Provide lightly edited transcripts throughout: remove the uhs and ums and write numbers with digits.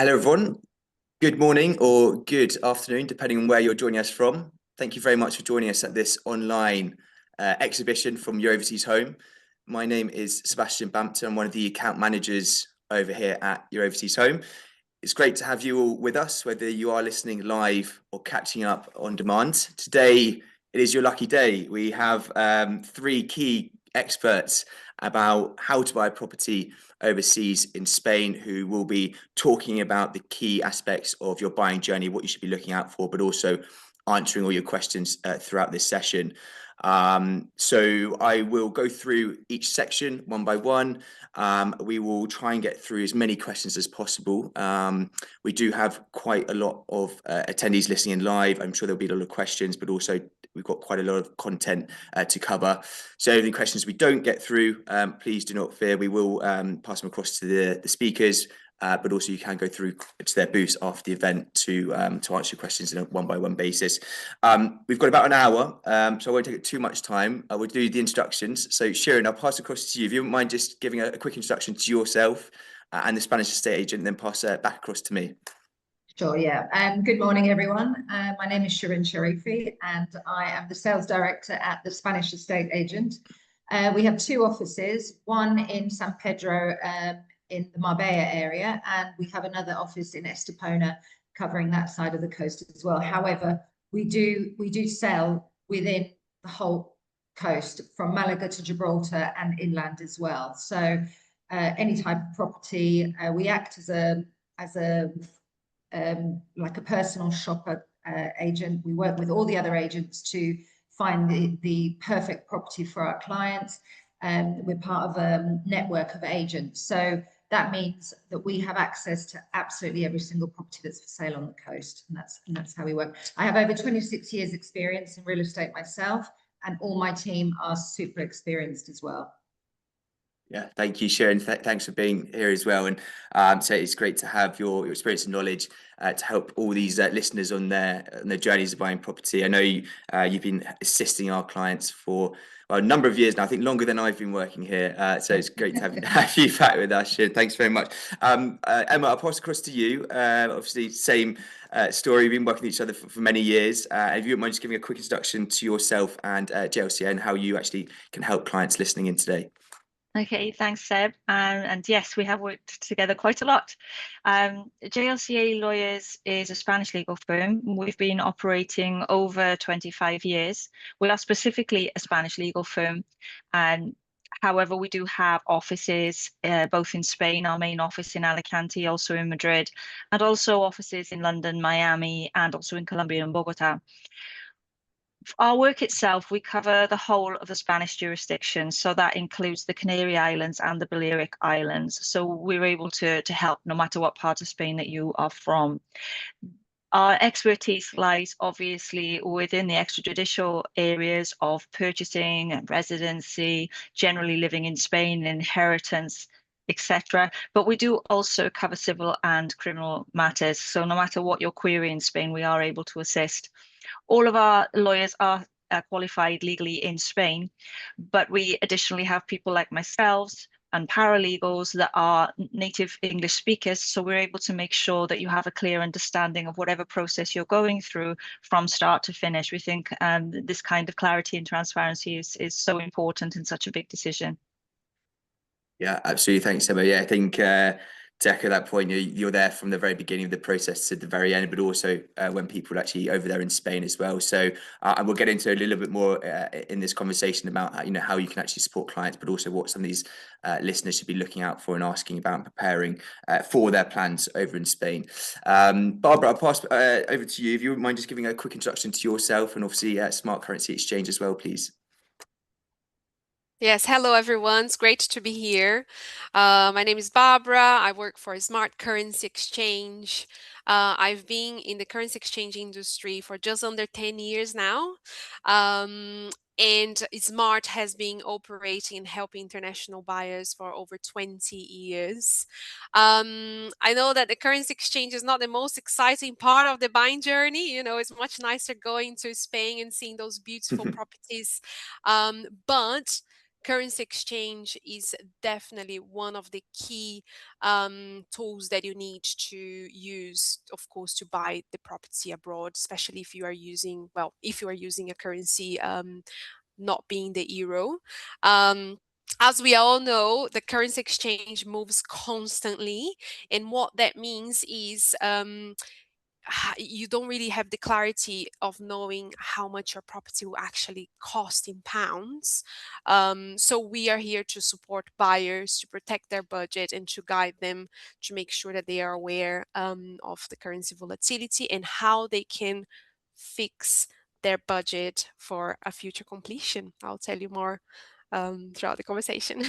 Hello, everyone. Good morning or good afternoon, depending on where you're joining us from. Thank you very much for joining us at this online exhibition from your overseas home. My name is Sebastian Bampton. I'm one of the account managers over here at your overseas home. It's great to have you all with us, whether you are listening live or catching up on demand. Today, it is your lucky day. We have three key experts about how to buy a property overseas in Spain who will be talking about the key aspects of your buying journey, what you should be looking out for, but also answering all your questions throughout this session. So I will go through each section one by one. We will try and get through as many questions as possible. We do have quite a lot of attendees listening in live. I'm sure there'll be a lot of questions, but also we've got quite a lot of content to cover. So any questions we don't get through, please do not fear. We will pass them across to the speakers, but also you can go through to their booths after the event to answer your questions on a one-by-one basis. We've got about an hour, so I won't take up too much time. I will do the introductions. So Shirin, I'll pass across to you. If you wouldn't mind just giving a quick introduction to yourself and the Spanish estate agent, and then pass it back across to me. Sure, yeah. Good morning, everyone. My name is Shirin Sharifi, and I am the sales director at the Spanish estate agent. We have two offices, one in San Pedro in the Marbella area, and we have another office in Estepona covering that side of the coast as well. However, we do sell within the whole coast from Malaga to Gibraltar and inland as well. So any type of property, we act as a like a personal shopper agent. We work with all the other agents to find the perfect property for our clients. We're part of a network of agents. So that means that we have access to absolutely every single property that's for sale on the coast. And that's how we work. I have over 26 years experience in real estate myself, and all my team are super experienced as well. Yeah, thank you, Shirin. Thanks for being here as well. And so it's great to have your experience and knowledge to help all these listeners on their journeys of buying property. I know you've been assisting our clients for a number of years now. I think longer than I've been working here. So it's great to have you back with us, Shirin. Thanks very much. Emma, I'll pass across to you. Obviously, same story. We've been working with each other for many years. If you wouldn't mind just giving a quick introduction to yourself and JLCA and how you actually can help clients listening in today. Okay, thanks, Seb. And yes, we have worked together quite a lot. JLCA Lawyers is a Spanish legal firm. We've been operating over 25 years. We are specifically a Spanish legal firm. However, we do have offices both in Spain, our main office in Alicante, also in Madrid, and also offices in London, Miami, and also in Colombia and Bogota. Our work itself, we cover the whole of the Spanish jurisdiction, so that includes the Canary Islands and the Balearic Islands. So we're able to help no matter what part of Spain that you are from. Our expertise lies obviously within the extrajudicial areas of purchasing and residency, generally living in Spain, inheritance, etc. But we do also cover civil and criminal matters. So no matter what your query in Spain, we are able to assist. All of our lawyers are qualified legally in Spain, but we additionally have people like myself and paralegals that are native English speakers. So we're able to make sure that you have a clear understanding of whatever process you're going through from start to finish. We think this kind of clarity and transparency is so important in such a big decision. Yeah, absolutely. Thanks, Emma. Yeah, I think to echo that point, you're there from the very beginning of the process to the very end, but also when people are actually over there in Spain as well. So, and we'll get into a little bit more in this conversation about how you can actually support clients, but also what some of these listeners should be looking out for and asking about and preparing for their plans over in Spain. Barbara, I'll pass over to you. If you wouldn't mind just giving a quick introduction to yourself and obviously Smart Currency Exchange as well, please. Yes, hello everyone. It's great to be here. My name is Barbara. I work for Smart Currency Exchange. I've been in the currency exchange industry for just under 10 years now. And Smart has been operating and helping international buyers for over 20 years. I know that the currency exchange is not the most exciting part of the buying journey. It's much nicer going to Spain and seeing those beautiful properties. But currency exchange is definitely one of the key tools that you need to use, of course, to buy the property abroad, especially if you are using, well, if you are using a currency not being the euro. As we all know, the currency exchange moves constantly, and what that means is you don't really have the clarity of knowing how much your property will actually cost in pounds. So we are here to support buyers, to protect their budget, and to guide them to make sure that they are aware of the currency volatility and how they can fix their budget for a future completion. I'll tell you more throughout the conversation.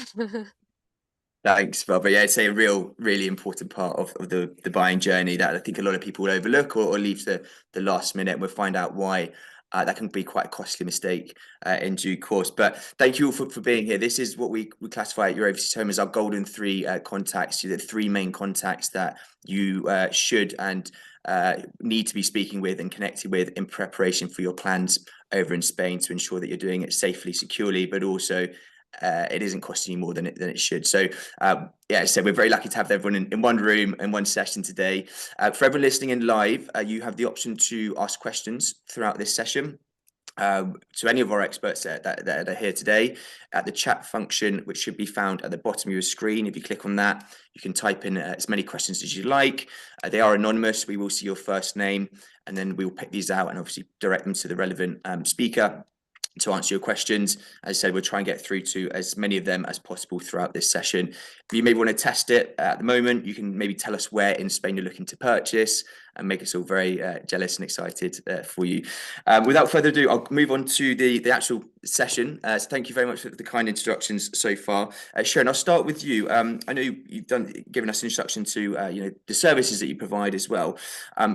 Thanks, Barbara. Yeah, it's a really important part of the buying journey that I think a lot of people overlook or leave to the last minute. We'll find out why that can be quite a costly mistake in due course. But thank you all for being here. This is what we classify at Your Overseas Home as our golden three contacts. The three main contacts that you should and need to be speaking with and connecting with in preparation for your plans over in Spain to ensure that you're doing it safely, securely, but also it isn't costing you more than it should. So yeah, so we're very lucky to have everyone in one room in one session today. For everyone listening in live, you have the option to ask questions throughout this session. To any of our experts that are here today, at the chat function, which should be found at the bottom of your screen. If you click on that, you can type in as many questions as you like. They are anonymous. We will see your first name, and then we will pick these out and obviously direct them to the relevant speaker to answer your questions. As I said, we'll try and get through to as many of them as possible throughout this session. If you maybe want to test it at the moment, you can maybe tell us where in Spain you're looking to purchase and make us all very jealous and excited for you. Without further ado, I'll move on to the actual session. So thank you very much for the kind introductions so far. Shirin, I'll start with you. I know you've given us an introduction to the services that you provide as well.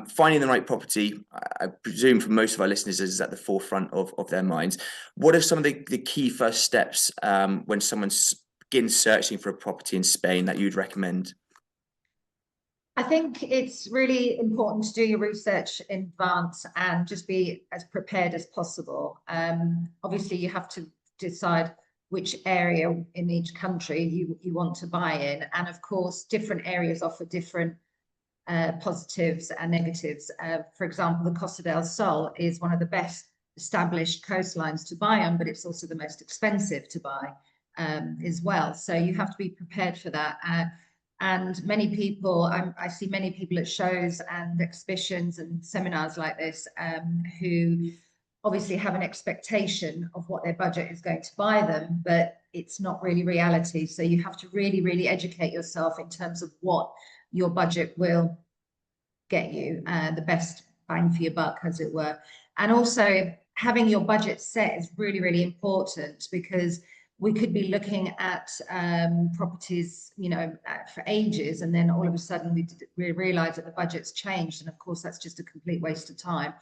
Finding the right property, I presume for most of our listeners, is at the forefront of their minds. What are some of the key first steps when someone begins searching for a property in Spain that you'd recommend? I think it's really important to do your research in advance and just be as prepared as possible. Obviously, you have to decide which area in each country you want to buy in. And of course, different areas offer different positives and negatives. For example, the Costa del Sol is one of the best established coastlines to buy on, but it's also the most expensive to buy as well. So you have to be prepared for that. And many people, I see many people at shows and exhibitions and seminars like this who obviously have an expectation of what their budget is going to buy them, but it's not really reality. So you have to really educate yourself in terms of what your budget will get you, the best bang for your buck, as it were. And also having your budget set is really important, because we could be looking at properties, for ages, and then all of a sudden we realize that the budget's changed, and of course that's just a complete waste of time.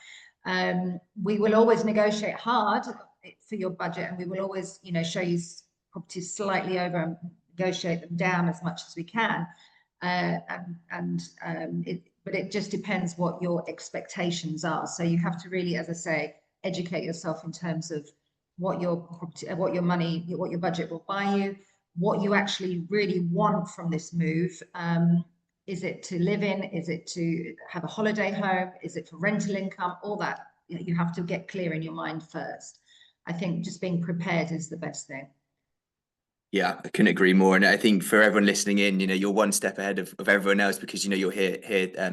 We will always negotiate hard for your budget, and we will always, show you properties slightly over and negotiate them down as much as we can. But it just depends what your expectations are. So you have to really, as I say, educate yourself in terms of what your budget will buy you, what you actually really want from this move. Is it to live in? Is it to have a holiday home? Is it for rental income? All that, you have to get clear in your mind first. I think just being prepared is the best thing. Yeah, I couldn't agree more. And I think for everyone listening in, you're one step ahead of everyone else, because, you're here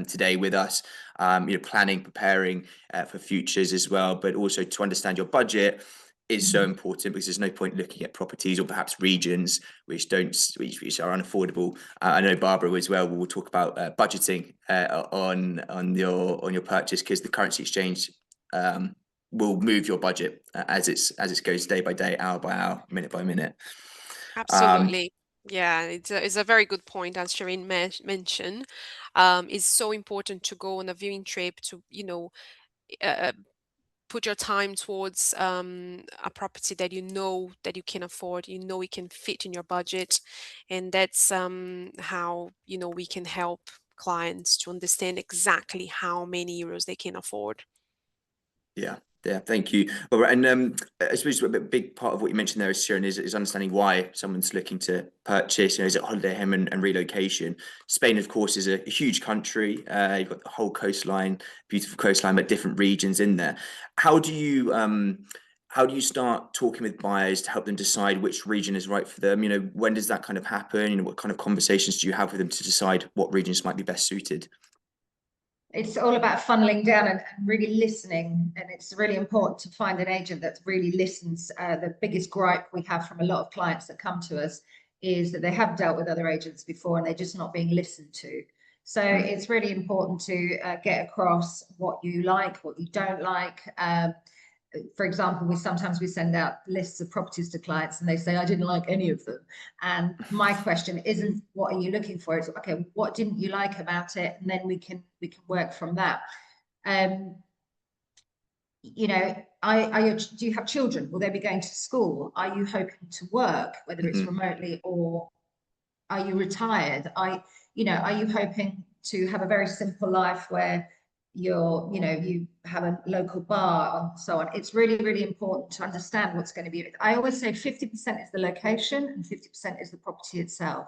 today with us, planning, preparing for futures as well, but also to understand your budget is so important, because there's no point looking at properties or perhaps regions which are unaffordable. I know Barbara as well will talk about budgeting on your purchase, because the currency exchange will move your budget as it goes day by day, hour by hour, minute by minute. Absolutely. Yeah, it's a very good point, as Shirin mentioned. It's so important to go on a viewing trip to, put your time towards a property that that you can afford, it can fit in your budget. And that's how, we can help clients to understand exactly how many euros they can afford. Yeah, Yeah, thank you. All right, and I suppose a big part of what you mentioned there, Sharon, is understanding why someone's looking to purchase. Is it holiday home and relocation? Spain, of course, is a huge country. You've got the whole coastline, beautiful coastline, but different regions in there. How do you start talking with buyers to help them decide which region is right for them? When does that kind of happen? What kind of conversations do you have with them to decide what regions might be best suited? It's all about funneling down and really listening. And it's really important to find an agent that really listens. The biggest gripe we have from a lot of clients that come to us is that they have dealt with other agents before and they're just not being listened to. So it's really important to get across what you like, what you don't like. For example, we sometimes send out lists of properties to clients and they say, I didn't like any of them. And my question isn't, what are you looking for? It's, okay, what didn't you like about it? And then we can work from that. Do you have children? Will they be going to school? Are you hoping to work, whether it's remotely, or are you retired? Are you hoping to have a very simple life where you have a local bar and so on? It's really, really important to understand what's going to be. I always say 50% is the location and 50% is the property itself.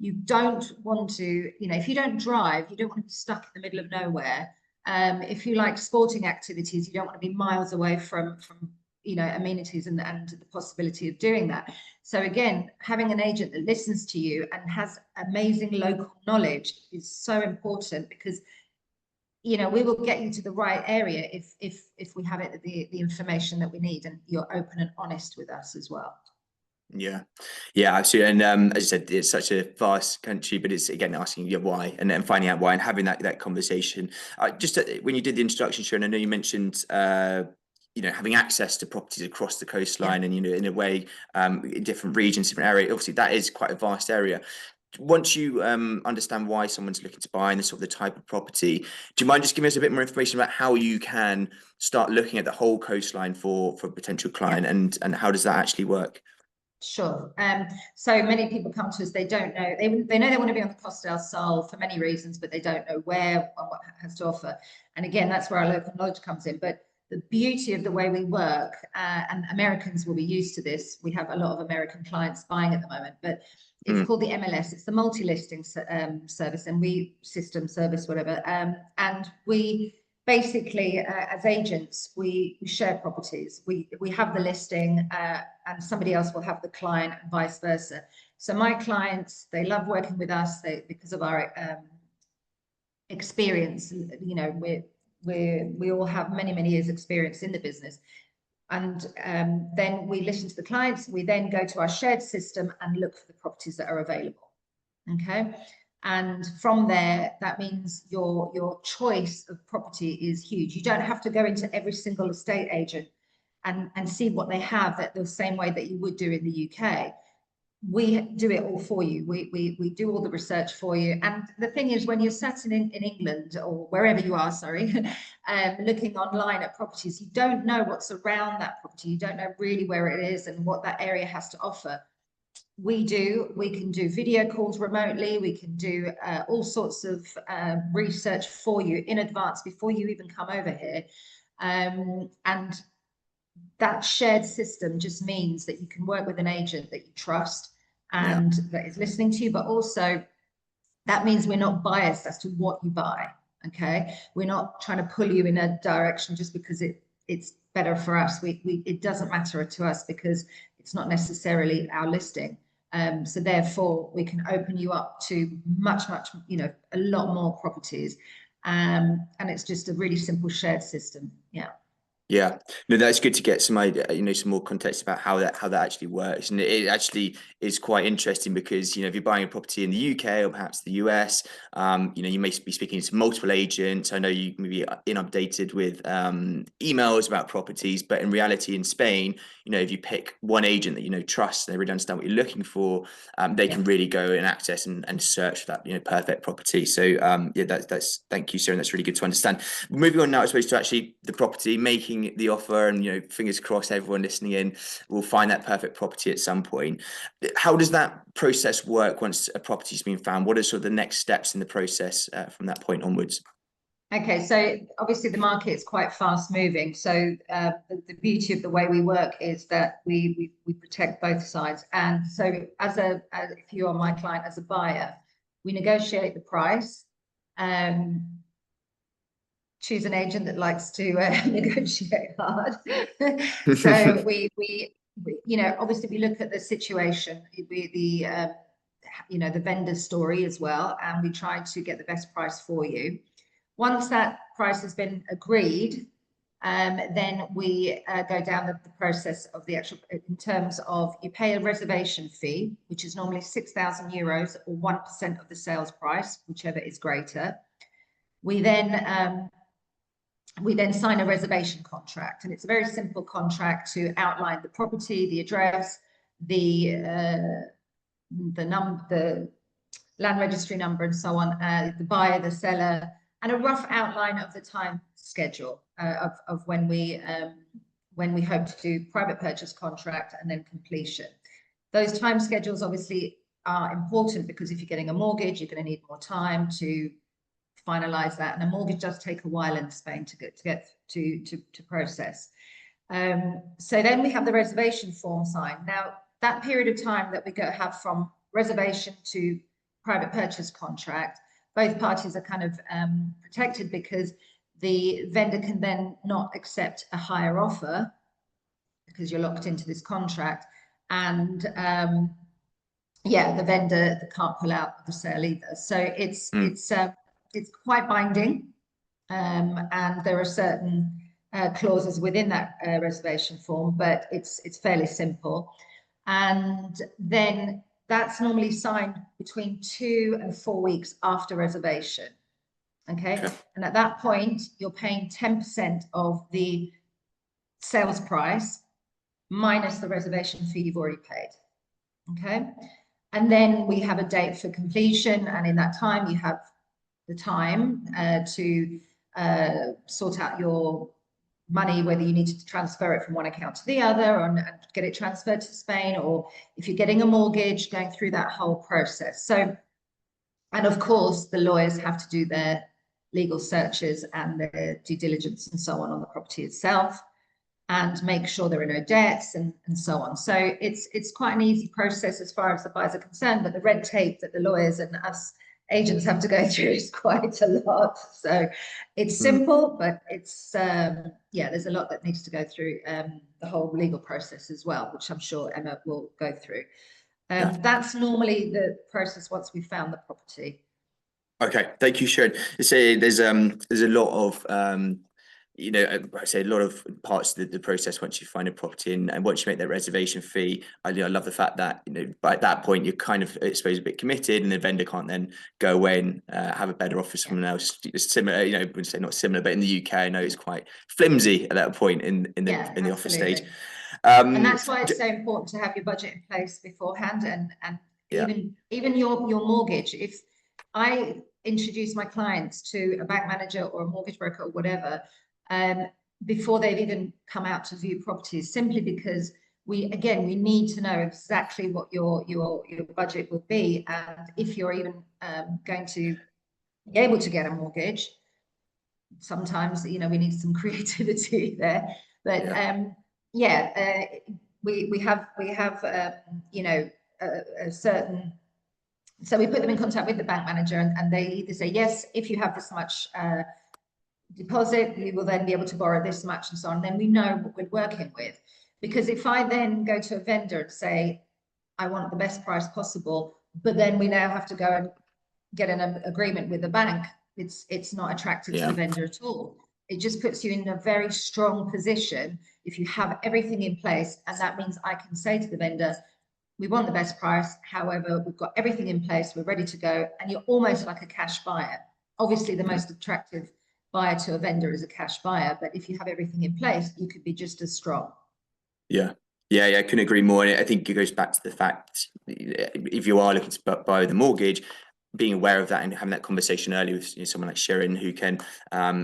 You don't want to, if you don't drive, you don't want to be stuck in the middle of nowhere. If you like sporting activities, you don't want to be miles away from amenities and the possibility of doing that. So again, having an agent that listens to you and has amazing local knowledge is so important, because we will get you to the right area if we have the information that we need and you're open and honest with us as well. Yeah, absolutely. And as you said, it's such a vast country, but it's again asking you why and then finding out why and having that conversation. When you did the introduction, Sharon, I know you mentioned having access to properties across the coastline, and in a way, in different regions, different areas. Obviously, that is quite a vast area. Once you understand why someone's looking to buy and the type of property, do you mind just giving us a bit more information about how you can start looking at the whole coastline for a potential client, and how does that actually work? Sure. So many people come to us, they don't know, they know they want to be on the Costa del Sol for many reasons, but they don't know where and what it has to offer. And again, that's where our local knowledge comes in. But the beauty of the way we work, and Americans will be used to this, we have a lot of American clients buying at the moment, but it's called the MLS. It's the multi-listing service, and whatever. And we basically, as agents, we share properties. We have the listing, and somebody else will have the client, and vice versa. So my clients, they love working with us because of our experience. We all have many years experience in the business. And then we listen to the clients. We then go to our shared system and look for the properties that are available. Okay. And from there, that means your choice of property is huge. You don't have to go into every single estate agent and see what they have the same way that you would do in the UK. We do it all for you. We do all the research for you. And the thing is, when you're sat in England or wherever you are, looking online at properties, you don't know what's around that property. You don't know really where it is and what that area has to offer. We can do video calls remotely. We can do all sorts of research for you in advance before you even come over here. And that shared system just means that you can work with an agent that you trust and that is listening to you, but also that means we're not biased as to what you buy. Okay, we're not trying to pull you in a direction just because it's better for us. It doesn't matter to us because it's not necessarily our listing. So therefore we can open you up to much, a lot more properties. And it's just a really simple shared system. Yeah, no, that's good to get some idea, some more context about how that actually works. And it actually is quite interesting because, if you're buying a property in the UK or perhaps the US, you may be speaking to multiple agents. I know you may be inundated with emails about properties, but in reality in Spain, if you pick one agent that trust and they really understand what you're looking for, they can really go and access and search for that perfect property. So that's thank you, Sharon. That's really good to understand. Moving on now, I suppose, to actually the property, making the offer, and fingers crossed everyone listening in will find that perfect property at some point. How does that process work once a property's been found? What are sort of the next steps in the process from that point onwards? Okay, so obviously the market is quite fast moving. So the beauty of the way we work is that we protect both sides. And so if you are my client as a buyer, we negotiate the price. Choose an agent that likes to negotiate hard. So we you know, obviously we look at the situation, the vendor story as well, and we try to get the best price for you. Once that price has been agreed, then we go down the process of the actual, in terms of you pay a reservation fee, which is normally €6,000 or 1% of the sales price, whichever is greater. We then sign a reservation contract, and it's a very simple contract to outline the property, the address, the land registry number, and so on, the buyer, the seller, and a rough outline of the time schedule of when we hope to do private purchase contract and then completion. Those time schedules obviously are important because if you're getting a mortgage, you're going to need more time to finalize that, and a mortgage does take a while in Spain to process. So then we have the reservation form signed. Now that period of time that we have from reservation to private purchase contract, both parties are kind of protected because the vendor can then not accept a higher offer because you're locked into this contract, and the vendor can't pull out of the sale either. So it's quite binding, and there are certain clauses within that reservation form, but it's fairly simple. And then that's normally signed between 2 and 4 weeks after reservation. Okay. And at that point, you're paying 10% of the sales price minus the reservation fee you've already paid. Okay. And then we have a date for completion, and in that time, you have the time to sort out your money, whether you need to transfer it from one account to the other and get it transferred to Spain, or if you're getting a mortgage, going through that whole process. So, and of course, the lawyers have to do their legal searches and their due diligence and so on the property itself, and make sure there are no debts and so on. So it's quite an easy process as far as the buyers are concerned, but the red tape that the lawyers and us agents have to go through is quite a lot. So it's simple, but it's there's a lot that needs to go through the whole legal process as well, which I'm sure Emma will go through. That's normally the process once we've found the property. Okay, thank you, Shirin. There's a lot of I say a lot of parts of the process once you find a property, and once you make that reservation fee. I love the fact that at that point you're kind of, I suppose, a bit committed, and the vendor can't then go away and have a better offer from someone else. It's similar, I would say not similar, but in the UK, I know it's quite flimsy at that point in the offer stage. And that's why it's so important to have your budget in place beforehand, and even your mortgage. If I introduce my clients to a bank manager or a mortgage broker or whatever, before they've even come out to view properties, simply because we need to know exactly what your budget will be, and if you're even going to be able to get a mortgage. Sometimes we need some creativity there, but we have a certain. So we put them in contact with the bank manager, and they either say, yes, if you have this much deposit, you will then be able to borrow this much, and so on. Then we know what we're working with. Because if I then go to a vendor and say, I want the best price possible, but then we now have to go and get an agreement with the bank, it's not attractive to the vendor at all. It just puts you in a very strong position if you have everything in place, and that means I can say to the vendor, we want the best price, however, we've got everything in place, we're ready to go, and you're almost like a cash buyer. Obviously, the most attractive buyer to a vendor is a cash buyer, but if you have everything in place, you could be just as strong. Yeah, I couldn't agree more. And I think it goes back to the fact, if you are looking to buy with a mortgage, being aware of that and having that conversation early with someone like Shirin who can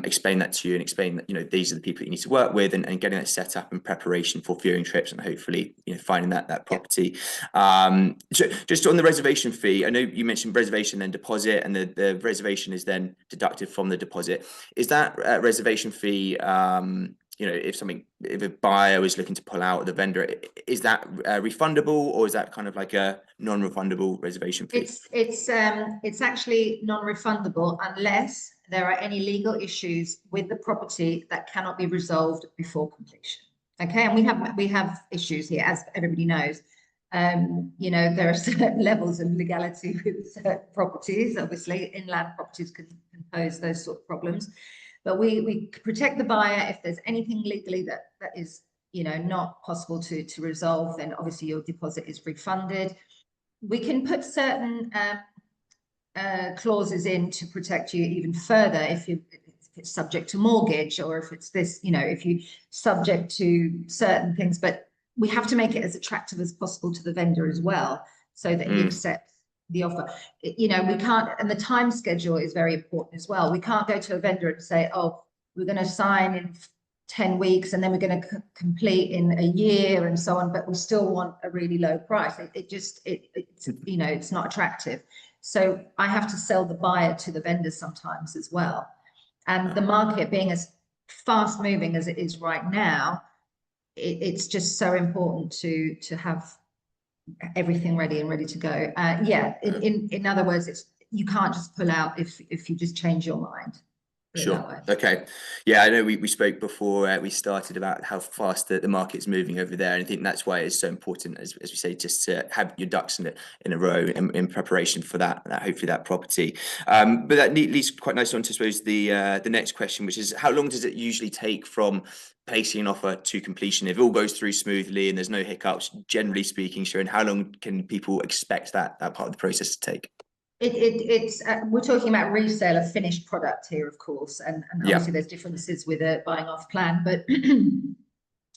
explain that to you and explain that these are the people you need to work with, and getting that set up in preparation for viewing trips and hopefully finding that property. Just on the reservation fee, I know you mentioned reservation and deposit, and the reservation is then deducted from the deposit. Is that reservation fee, if a buyer is looking to pull out, the vendor, is that refundable, or is that kind of like a non-refundable reservation fee? It's actually non-refundable unless there are any legal issues with the property that cannot be resolved before completion. Okay, and we have issues here, as everybody knows. There are certain levels of legality with certain properties. Obviously, inland properties can pose those sort of problems. But we protect the buyer. If there's anything legally that is not possible to resolve, then obviously your deposit is refunded. We can put certain clauses in to protect you even further if it's subject to mortgage, or if it's this, if you subject to certain things. But we have to make it as attractive as possible to the vendor as well, so that he accepts the offer. We can't, and the time schedule is very important as well. We can't go to a vendor and say, oh, we're going to sign in 10 weeks and then we're going to complete in a year and so on, but we still want a really low price. It's not attractive. So I have to sell the buyer to the vendor sometimes as well. And the market being as fast moving as it is right now, it's just so important to have everything ready to go. In other words, you can't just pull out if you just change your mind. Sure. Okay. Yeah, I know we spoke before we started about how fast the market's moving over there, and I think that's why it's so important, as we say, just to have your ducks in a row in preparation for that hopefully that property. But that leads quite nicely on to, I suppose, the next question, which is, how long does it usually take from placing an offer to completion? If it all goes through smoothly and there's no hiccups, generally speaking, Shirin, how long can people expect that part of the process to take? We're talking about resale of finished product here, of course, and obviously there's differences with a buying off plan, but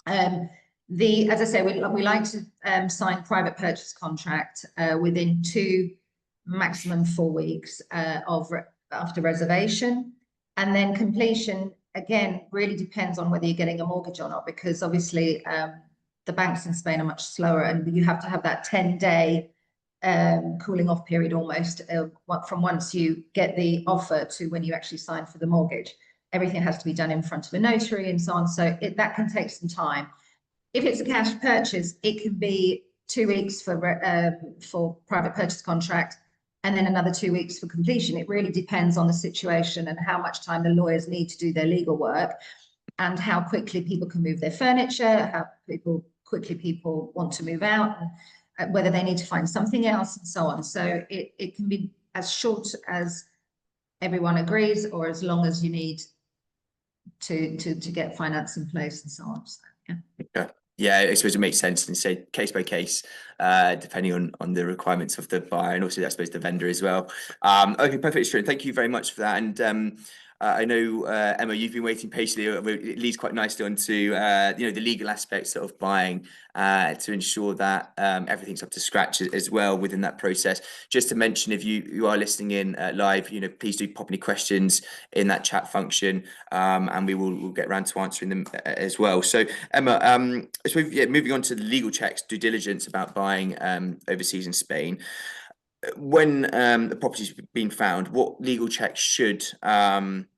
as I say, we like to sign private purchase contract within 2, maximum 4 weeks after reservation, and then completion again really depends on whether you're getting a mortgage or not, because obviously the banks in Spain are much slower, and you have to have that 10-day cooling off period almost from once you get the offer to when you actually sign for the mortgage. Everything has to be done in front of a notary and so on, so that can take some time. If it's a cash purchase, it can be 2 weeks for private purchase contract, and then another 2 weeks for completion. It really depends on the situation and how much time the lawyers need to do their legal work, and how quickly people can move their furniture, how quickly people want to move out, and whether they need to find something else and so on. So it can be as short as everyone agrees, or as long as you need to get finance in place and so on. So, yeah. Yeah, I suppose it makes sense, and say case by case, depending on the requirements of the buyer and also, I suppose, the vendor as well. Okay, perfect, Shirin. Thank you very much for that. And I know, Emma, you've been waiting patiently. It leads quite nicely onto the legal aspects of buying to ensure that everything's up to scratch as well within that process. Just to mention, if you are listening in live, please do pop any questions in that chat function, and we'll get around to answering them as well. So, Emma, moving on to the legal checks, due diligence about buying overseas in Spain. When the property's been found, what legal checks should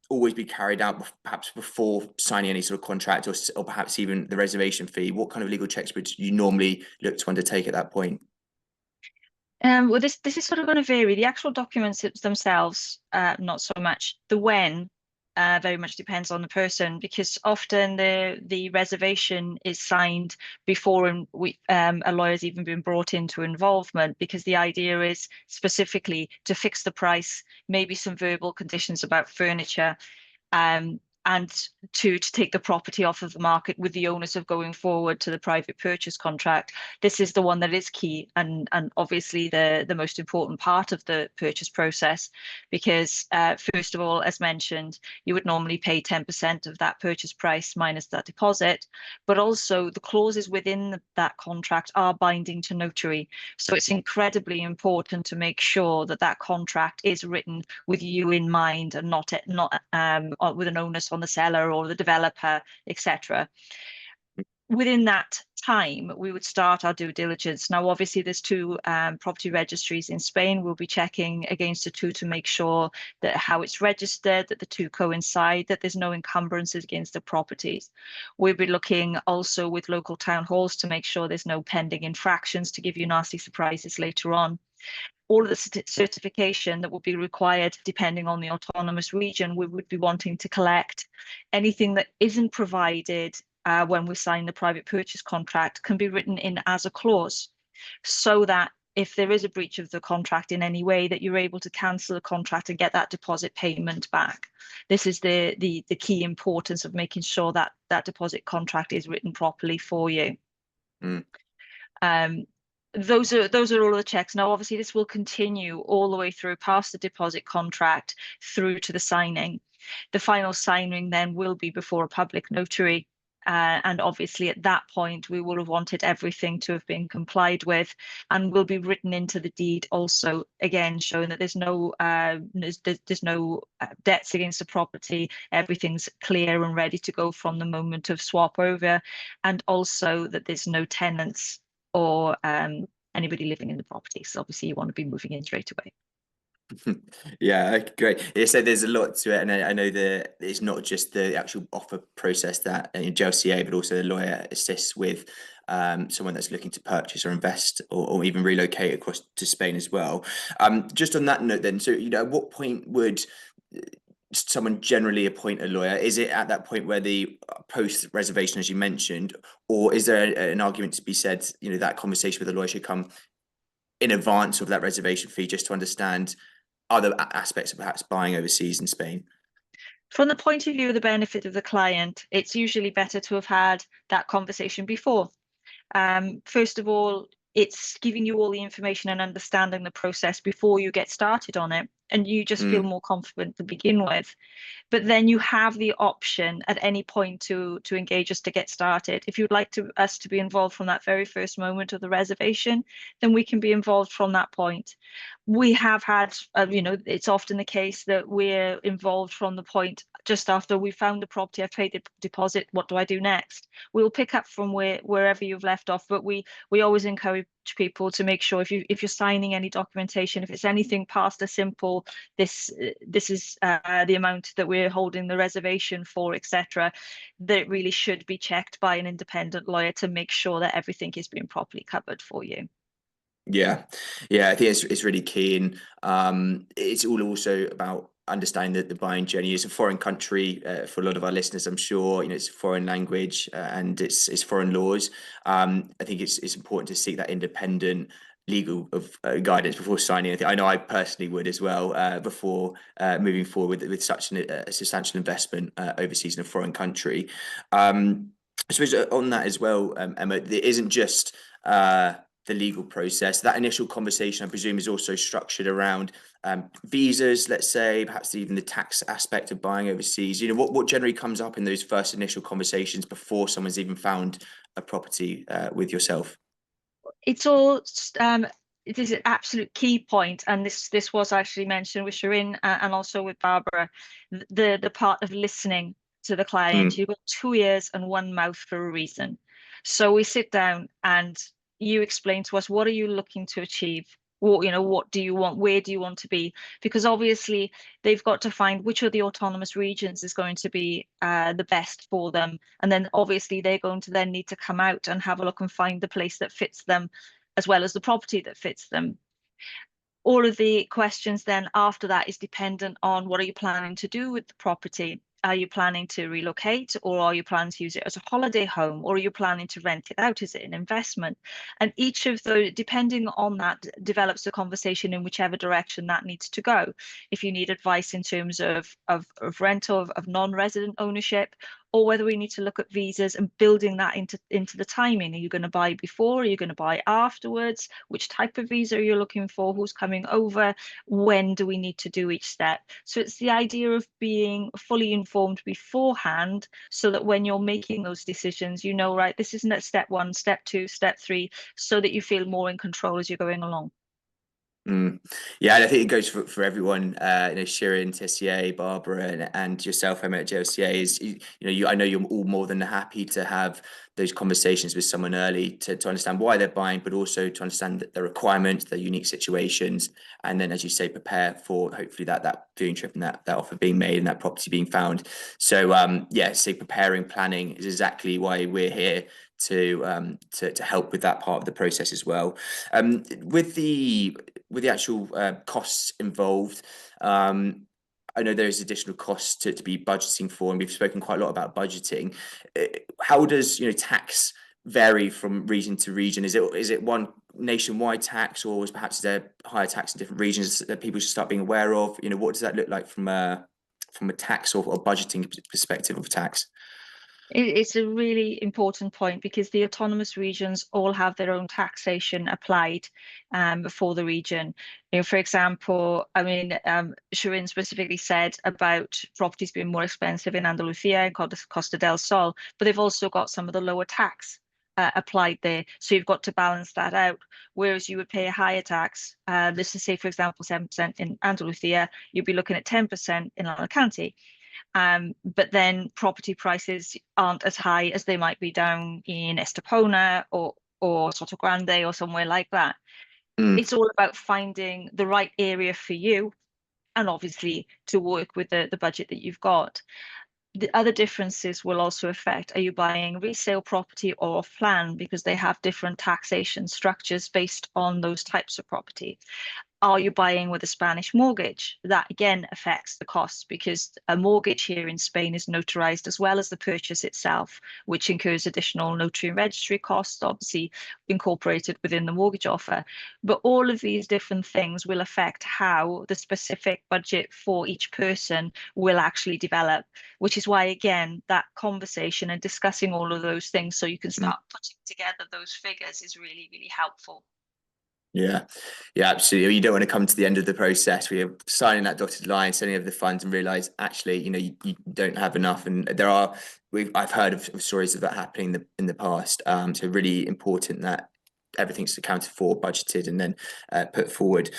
always be carried out, perhaps before signing any sort of contract, or perhaps even the reservation fee? What kind of legal checks would you normally look to undertake at that point? Well, this is sort of going to vary. The actual documents themselves, not so much. The when very much depends on the person, because often the reservation is signed before a lawyer's even been brought into involvement, because the idea is specifically to fix the price, maybe some verbal conditions about furniture, and to take the property off of the market with the onus of going forward to the private purchase contract. This is the one that is key and obviously the most important part of the purchase process, because first of all, as mentioned, you would normally pay 10% of that purchase price minus that deposit, but also the clauses within that contract are binding to notary. So it's incredibly important to make sure that that contract is written with you in mind and not with an onus on the seller or the developer, etc. Within that time, we would start our due diligence. Now, obviously, there's two property registries in Spain. We'll be checking against the two to make sure that how it's registered, that the two coincide, that there's no encumbrances against the properties. We'll be looking also with local town halls to make sure there's no pending infractions to give you nasty surprises later on. All of the certification that will be required, depending on the autonomous region, we would be wanting to collect. Anything that isn't provided when we sign the private purchase contract can be written in as a clause, so that if there is a breach of the contract in any way, that you're able to cancel the contract and get that deposit payment back. This is the key importance of making sure that that deposit contract is written properly for you. Those are all of the checks. Now, obviously, this will continue all the way through past the deposit contract through to the signing. The final signing then will be before a public notary. And obviously, at that point, we will have wanted everything to have been complied with, and will be written into the deed also, again, showing that there's no debts against the property. Everything's clear and ready to go from the moment of swap over, and also that there's no tenants or anybody living in the property. So obviously you want to be moving in straight away. Yeah, great. Yeah, so there's a lot to it, and I know that it's not just the actual offer process that JLCA, but also the lawyer assists with someone that's looking to purchase or invest or even relocate across to Spain as well. Just on that note then, so at what point would someone generally appoint a lawyer? Is it at that point where the post reservation, as you mentioned, or is there an argument to be said, that conversation with the lawyer should come in advance of that reservation fee, just to understand other aspects of perhaps buying overseas in Spain? From the point of view of the benefit of the client, it's usually better to have had that conversation before. First of all, it's giving you all the information and understanding the process before you get started on it, and you just feel more confident to begin with. But then you have the option at any point to engage us to get started. If you'd like us to be involved from that very first moment of the reservation, then we can be involved from that point. We have had, it's often the case that we're involved from the point just after we found the property. I've paid the deposit. What do I do next? We'll pick up from wherever you've left off, but we always encourage people to make sure if you're signing any documentation, if it's anything past a simple this is the amount that we're holding the reservation for, etc., that it really should be checked by an independent lawyer to make sure that everything is being properly covered for you. Yeah, I think it's really key, and it's all also about understanding that the buying journey is a foreign country for a lot of our listeners. I'm sure it's a foreign language and it's foreign laws. I think it's important to seek that independent legal guidance before signing anything. I know I personally would as well before moving forward with such a substantial investment overseas in a foreign country. I suppose on that as well, Emma, it isn't just the legal process. That initial conversation, I presume, is also structured around visas, let's say, perhaps even the tax aspect of buying overseas. What generally comes up in those first initial conversations before someone's even found a property with yourself? It's all it is an absolute key point, and this was actually mentioned with Shirin and also with Barbara, the part of listening to the client. You've got 2 ears and 1 mouth for a reason. So we sit down and you explain to us, what are you looking to achieve? What do you want? Where do you want to be? Because obviously they've got to find which of the autonomous regions is going to be the best for them. And then obviously they're going to then need to come out and have a look and find the place that fits them, as well as the property that fits them. All of the questions then after that is dependent on what are you planning to do with the property. Are you planning to relocate, or are you planning to use it as a holiday home, or are you planning to rent it out? Is it an investment? And each of those, depending on that, develops a conversation in whichever direction that needs to go. If you need advice in terms of rental, of non-resident ownership, or whether we need to look at visas and building that into the timing. Are you going to buy before? Are you going to buy afterwards? Which type of visa are you looking for? Who's coming over? When do we need to do each step? So it's the idea of being fully informed beforehand, so that when you're making those decisions, you know, right, this isn't at step 1, step 2, step 3, so that you feel more in control as you're going along. Yeah, and I think it goes for everyone. Shirin, Tessier, Barbara, and yourself, Emma at JLCA. I know you're all more than happy to have those conversations with someone early to understand why they're buying, but also to understand the requirements, their unique situations, and then, as you say, prepare for hopefully that viewing trip and that offer being made and that property being found. So preparing, planning is exactly why we're here to help with that part of the process as well. With the actual costs involved, I know there is additional costs to be budgeting for, and we've spoken quite a lot about budgeting. How does tax vary from region to region? Is it one nationwide tax, or perhaps there higher tax in different regions that people should start being aware of? What does that look like from a tax or budgeting perspective of tax? It's a really important point, because the autonomous regions all have their own taxation applied for the region. For example, Shirin specifically said about properties being more expensive in Andalusia and Costa del Sol, but they've also got some of the lower tax applied there. So you've got to balance that out. Whereas you would pay a higher tax, let's just say, for example, 7% in Andalusia, you'd be looking at 10% in Alicante. But then property prices aren't as high as they might be down in Estepona or Soto Grande or somewhere like that. It's all about finding the right area for you, and obviously to work with the budget that you've got. The other differences will also affect, are you buying resale property or off plan, because they have different taxation structures based on those types of property. Are you buying with a Spanish mortgage? That again affects the costs, because a mortgage here in Spain is notarized as well as the purchase itself, which incurs additional notary and registry costs, obviously incorporated within the mortgage offer. But all of these different things will affect how the specific budget for each person will actually develop, which is why, again, that conversation and discussing all of those things so you can start putting together those figures is really, really helpful. Yeah, absolutely. You don't want to come to the end of the process where you're signing that dotted line, sending over the funds, and realize actually, you don't have enough. And I've heard of stories of that happening in the past. So really important that everything's accounted for, budgeted, and then put forward.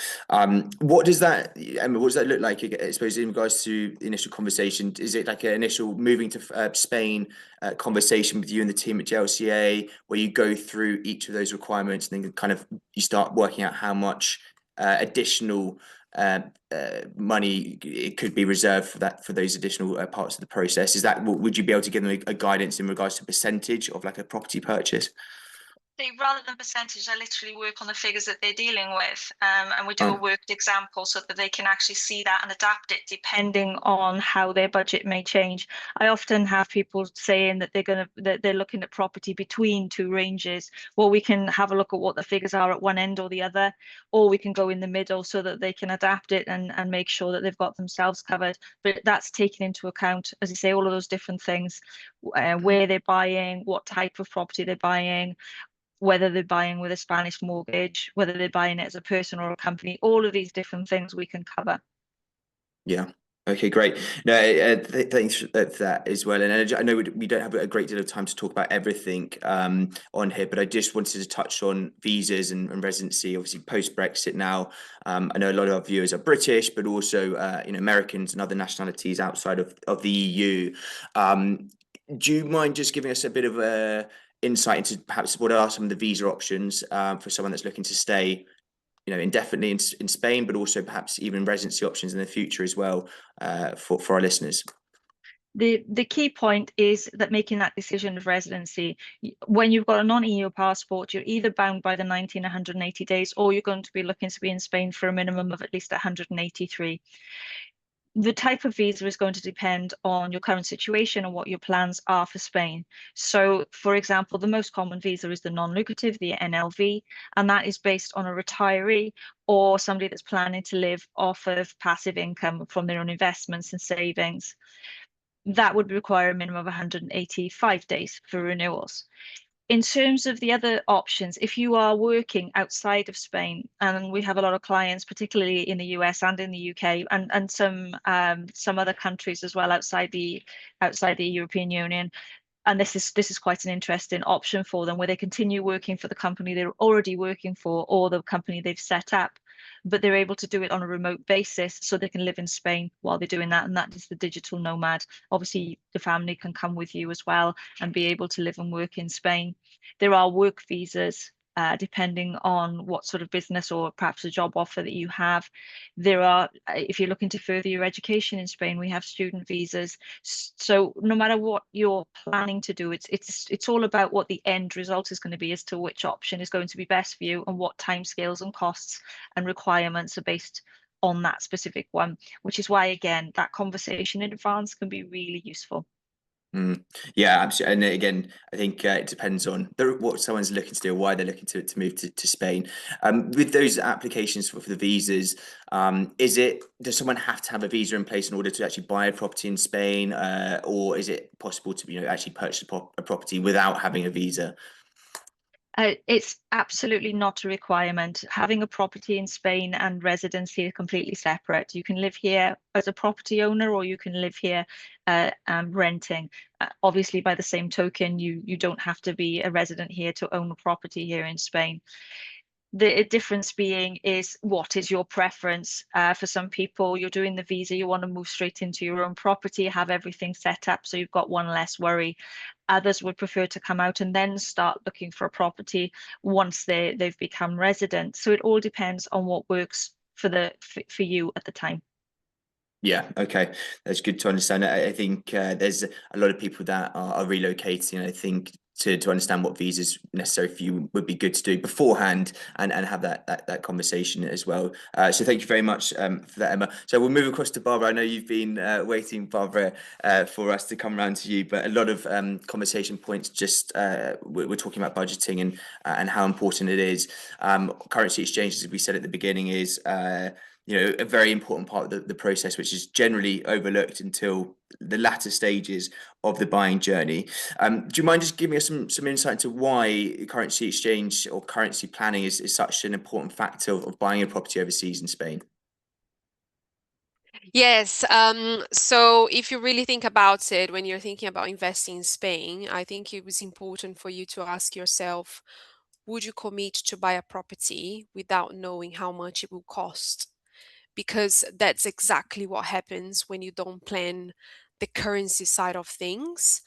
What does that look like? I suppose in regards to the initial conversation, is it like an initial moving to Spain conversation with you and the team at JLCA, where you go through each of those requirements and then kind of you start working out how much additional money it could be reserved for those additional parts of the process? Would you be able to give them a guidance in regards to percentage of like a property purchase? Rather than percentage, I literally work on the figures that they're dealing with, and we do a worked example so that they can actually see that and adapt it depending on how their budget may change. I often have people saying that they're looking at property between two ranges. Well, we can have a look at what the figures are at one end or the other, or we can go in the middle so that they can adapt it and make sure that they've got themselves covered. But that's taken into account, as I say, all of those different things, where they're buying, what type of property they're buying, whether they're buying with a Spanish mortgage, whether they're buying it as a person or a company, all of these different things we can cover. Yeah. Okay, great. No, thanks for that as well. And I know we don't have a great deal of time to talk about everything on here, but I just wanted to touch on visas and residency. Obviously, post-Brexit now, I know a lot of our viewers are British, but also Americans and other nationalities outside of the EU. Do you mind just giving us a bit of a insight into perhaps what are some of the visa options for someone that's looking to stay indefinitely in Spain, but also perhaps even residency options in the future as well for our listeners? The key point is that making that decision of residency, when you've got a non-EU passport, you're either bound by the 180 days, or you're going to be looking to be in Spain for a minimum of at least 183. The type of visa is going to depend on your current situation and what your plans are for Spain. So, for example, the most common visa is the non-lucrative, the NLV, and that is based on a retiree or somebody that's planning to live off of passive income from their own investments and savings. That would require a minimum of 185 days for renewals. In terms of the other options, if you are working outside of Spain, and we have a lot of clients, particularly in the US and in the UK, and some other countries as well outside the European Union, and this is quite an interesting option for them, where they continue working for the company they're already working for or the company they've set up, but they're able to do it on a remote basis, so they can live in Spain while they're doing that, and that is the digital nomad. Obviously, the family can come with you as well and be able to live and work in Spain. There are work visas, depending on what sort of business or perhaps a job offer that you have. There are, if you're looking to further your education in Spain, we have student visas. So no matter what you're planning to do, it's all about what the end result is going to be as to which option is going to be best for you and what timescales and costs and requirements are based on that specific one, which is why, again, that conversation in advance can be really useful. Yeah, absolutely. And again, I think it depends on what someone's looking to do, why they're looking to move to Spain. With those applications for the visas, does someone have to have a visa in place in order to actually buy a property in Spain, or is it possible to actually purchase a property without having a visa? It's absolutely not a requirement. Having a property in Spain and residency are completely separate. You can live here as a property owner, or you can live here renting. Obviously, by the same token, you don't have to be a resident here to own a property here in Spain. The difference being is, what is your preference? For some people, you're doing the visa, you want to move straight into your own property, have everything set up so you've got one less worry. Others would prefer to come out and then start looking for a property once they've become resident. So it all depends on what works for you at the time. Yeah, okay, that's good to understand. I think there's a lot of people that are relocating. I think to understand what visas necessary for you would be good to do beforehand and have that conversation as well. So thank you very much for that, Emma. So we'll move across to Barbara. I know you've been waiting, Barbara, for us to come around to you, but a lot of conversation points. Just we're talking about budgeting and how important it is. Currency exchanges, as we said at the beginning, is a very important part of the process, which is generally overlooked until the latter stages of the buying journey. Do you mind just giving us some insight into why currency exchange or currency planning is such an important factor of buying a property overseas in Spain? Yes, so if you really think about it, when you're thinking about investing in Spain, I think it was important for you to ask yourself, would you commit to buy a property without knowing how much it will cost? Because that's exactly what happens when you don't plan the currency side of things.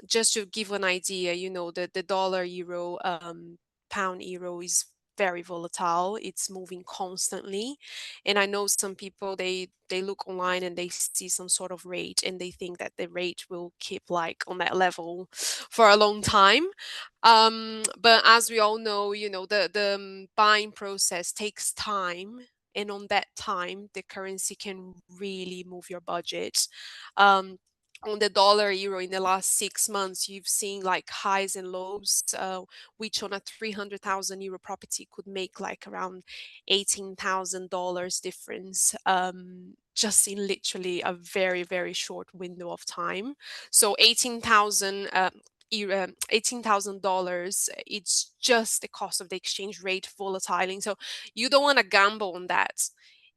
Just to give an idea, the dollar, euro, pound, euro is very volatile. It's moving constantly. And I know some people, they look online and they see some sort of rate and they think that the rate will keep like on that level for a long time. But as we all know, the buying process takes time, and on that time the currency can really move your budget. On the dollar euro in the last 6 months, you've seen like highs and lows, which on a 300,000 euro property could make like around $18,000 difference, just in literally a very, very short window of time. So $18,000, it's just the cost of the exchange rate volatiling. So you don't want to gamble on that.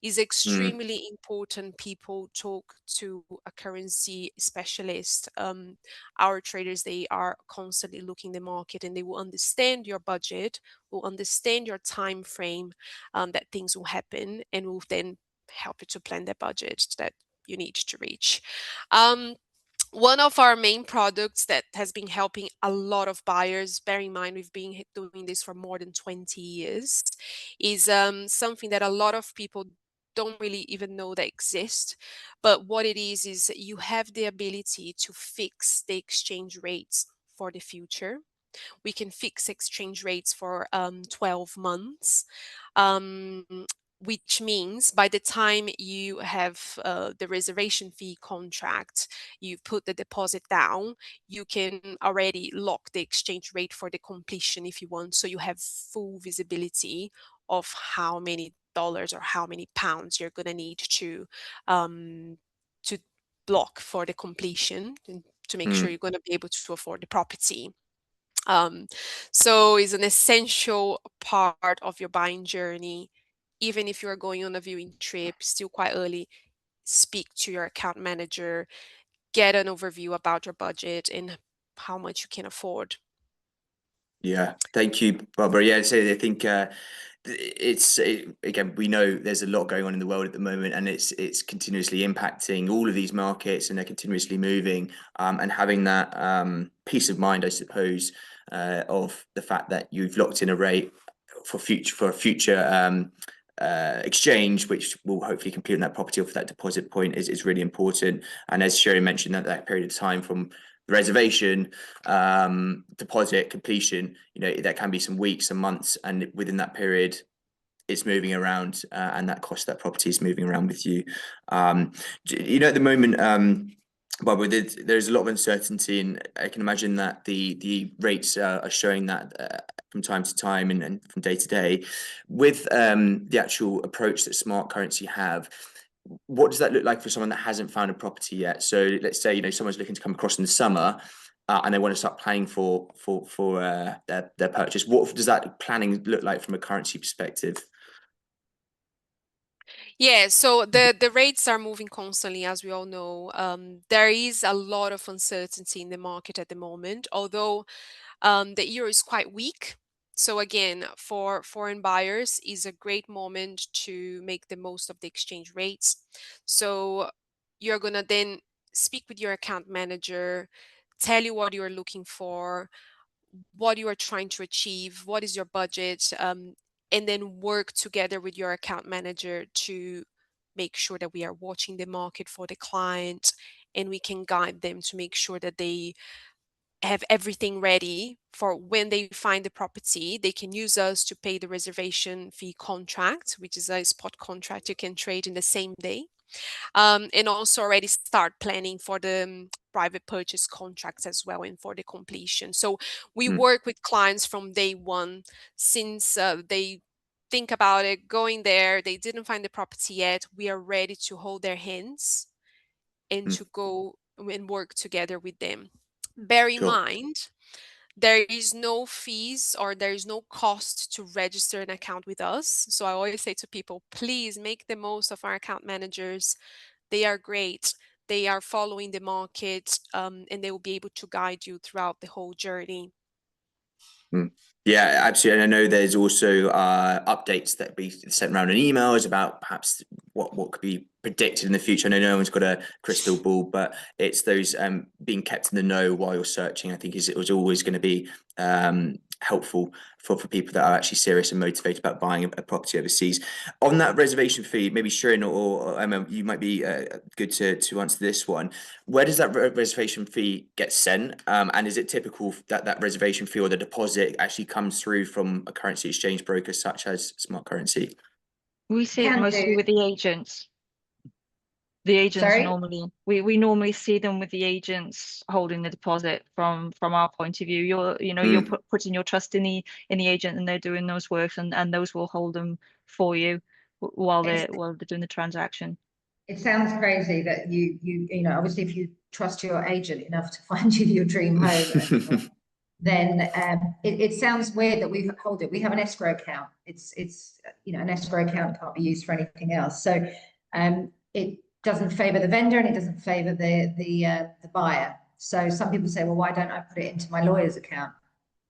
It's extremely important people talk to a currency specialist. Our traders, they are constantly looking the market, and they will understand your budget, will understand your time frame, that things will happen, and will then help you to plan the budget that you need to reach. One of our main products that has been helping a lot of buyers, bear in mind we've been doing this for more than 20 years, is something that a lot of people don't really even know that exist. But what it is you have the ability to fix the exchange rates for the future. We can fix exchange rates for 12 months. which means by the time you have the reservation fee contract, you put the deposit down, you can already lock the exchange rate for the completion if you want. So you have full visibility of how many dollars or how many pounds you're going to need to block for the completion, and to make sure you're going to be able to afford the property. So it's an essential part of your buying journey. Even if you're going on a viewing trip, still quite early, speak to your account manager, get an overview about your budget and how much you can afford. Yeah, thank you, Barbara. Yeah, so I think again, we know there's a lot going on in the world at the moment, and it's continuously impacting all of these markets, and they're continuously moving. And having that peace of mind, I suppose, of the fact that you've locked in a rate for a future exchange, which will hopefully complete on that property, or for that deposit point, is really important. And as Shirin mentioned, that period of time from the reservation, deposit, completion, there can be some weeks, some months, and within that period, it's moving around, and that cost, that property is moving around with you. At the moment, Barbara, there's a lot of uncertainty, and I can imagine that the rates are showing that from time to time and from day to day. With the actual approach that smart currency have, what does that look like for someone that hasn't found a property yet? So let's say someone's looking to come across in the summer, and they want to start planning for their purchase. What does that planning look like from a currency perspective? Yeah, so the rates are moving constantly, as we all know. There is a lot of uncertainty in the market at the moment, although the euro is quite weak. So again, for foreign buyers, is a great moment to make the most of the exchange rates. So you're gonna then speak with your account manager, tell you what you're looking for, what you are trying to achieve, what is your budget, and then work together with your account manager to make sure that we are watching the market for the client, and we can guide them to make sure that they have everything ready for when they find the property. They can use us to pay the reservation fee contract, which is a spot contract you can trade in the same day. And also already start planning for the private purchase contracts as well, and for the completion. So we work with clients from day one, since they think about it, going there, they didn't find the property yet. We are ready to hold their hands and to go and work together with them. Bear in Sure. mind, there is no fees or there is no cost to register an account with us. So I always say to people, please make the most of our account managers. They are great. They are following the market, and they will be able to guide you throughout the whole journey. Yeah, absolutely. And I know there's also updates that be sent around in emails about perhaps what could be predicted in the future. I know no one's got a crystal ball, but it's those being kept in the know while you're searching, I think it was always going to be helpful for people that are actually serious and motivated about buying a property overseas. On that reservation fee, maybe Shirin or Emma, you might be good to answer this one. Where does that reservation fee get sent? And is it typical that reservation fee or the deposit actually comes through from a currency exchange broker such as Smart Currency? We see it mostly with the agents. The agents Sorry? normally, we normally see them with the agents holding the deposit from our point of view. You're putting your trust in the agent, and they're doing those works, and those will hold them for you while they're doing the transaction. It sounds crazy that you know, obviously if you trust your agent enough to find you your dream home, then it sounds weird that we hold it. We have an escrow account. It's an escrow account can't be used for anything else. So it doesn't favor the vendor, and it doesn't favor the buyer. So some people say, well, why don't I put it into my lawyer's account?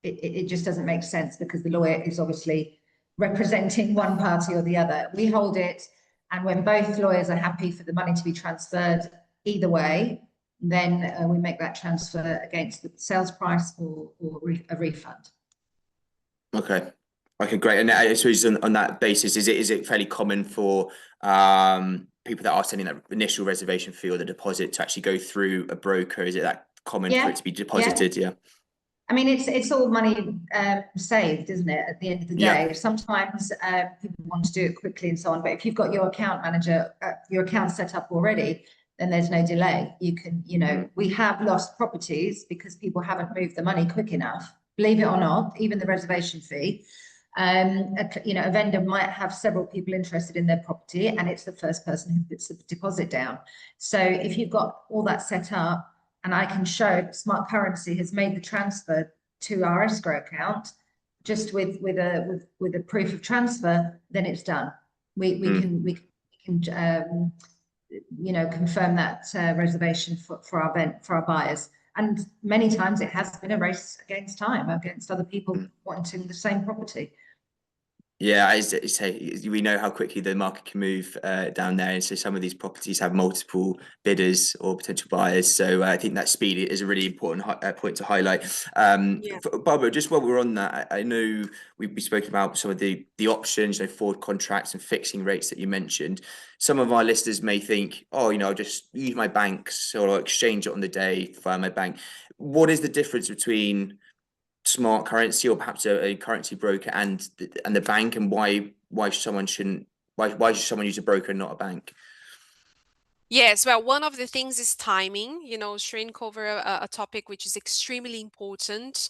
It just doesn't make sense, because the lawyer is obviously representing one party or the other. We hold it, and when both lawyers are happy for the money to be transferred either way, then we make that transfer against the sales price or a refund. Okay, great. And I suppose on that basis, is it fairly common for people that are sending that initial reservation fee or the deposit to actually go through a broker? Is it that common for it to be deposited? Yeah. I mean, it's all money saved, isn't it? At the end of the day, Yeah. sometimes people want to do it quickly and so on. But if you've got your account manager, your account set up already, then there's no delay. You can, we have lost properties because people haven't moved the money quick enough. Believe it or not, even the reservation fee. A vendor might have several people interested in their property, and it's the first person who puts the deposit down. So if you've got all that set up, and I can show Smart Currency has made the transfer to our escrow account just with a proof of transfer, then it's done. We can confirm that reservation for our buyers. And many times it has been a race against time, against other people wanting the same property. Yeah, I say we know how quickly the market can move down there, and so some of these properties have multiple bidders or potential buyers. So I think that speed is a really important point to highlight. Barbara, just while we're on that, I know we spoke about some of the options, forward contracts and fixing rates that you mentioned. Some of our listeners may think, oh, I'll just use my banks or I'll exchange it on the day via my bank. What is the difference between Smart Currency or perhaps a currency broker and the bank, and why should someone use a broker and not a bank? Yes, well, one of the things is timing. Shirin covered a topic which is extremely important.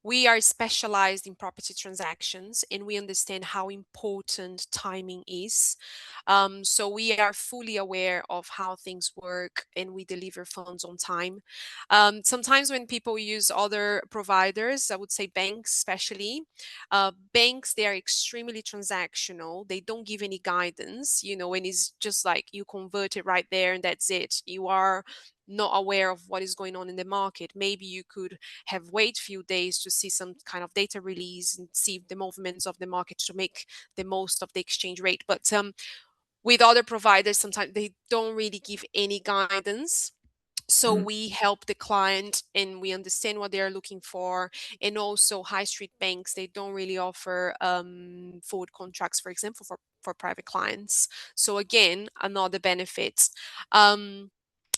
We are specialized in property transactions, and we understand how important timing is. So we are fully aware of how things work, and we deliver funds on time. Sometimes when people use other providers, I would say banks especially, banks, they are extremely transactional. They don't give any guidance, and it's just like you convert it right there and that's it. You are not aware of what is going on in the market. Maybe you could have wait few days to see some kind of data release and see the movements of the market to make the most of the exchange rate. But with other providers, sometimes they don't really give any guidance. So we help the client and we understand what they are looking for. And also high street banks, they don't really offer forward contracts, for example, for private clients. So again, another benefit.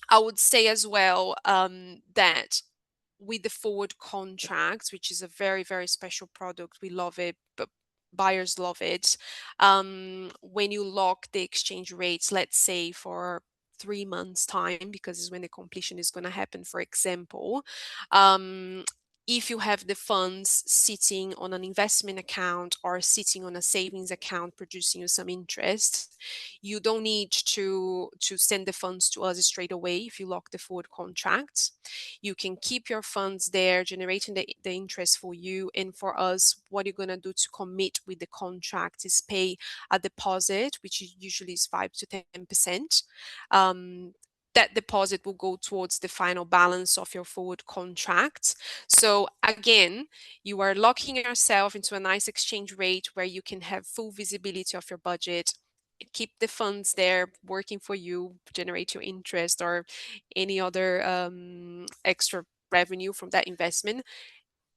I would say as well that with the forward contracts, which is a very, very special product, we love it, but buyers love it. When you lock the exchange rates, let's say for 3 months time, because it's when the completion is going to happen, for example, if you have the funds sitting on an investment account or sitting on a savings account producing you some interest, you don't need to send the funds to us straight away if you lock the forward contract. You can keep your funds there generating the interest for you. And for us, what you're going to do to commit with the contract is pay a deposit, which usually is 5 to 10%. That deposit will go towards the final balance of your forward contract. So again, you are locking yourself into a nice exchange rate where you can have full visibility of your budget, keep the funds there working for you, generate your interest or any other extra revenue from that investment.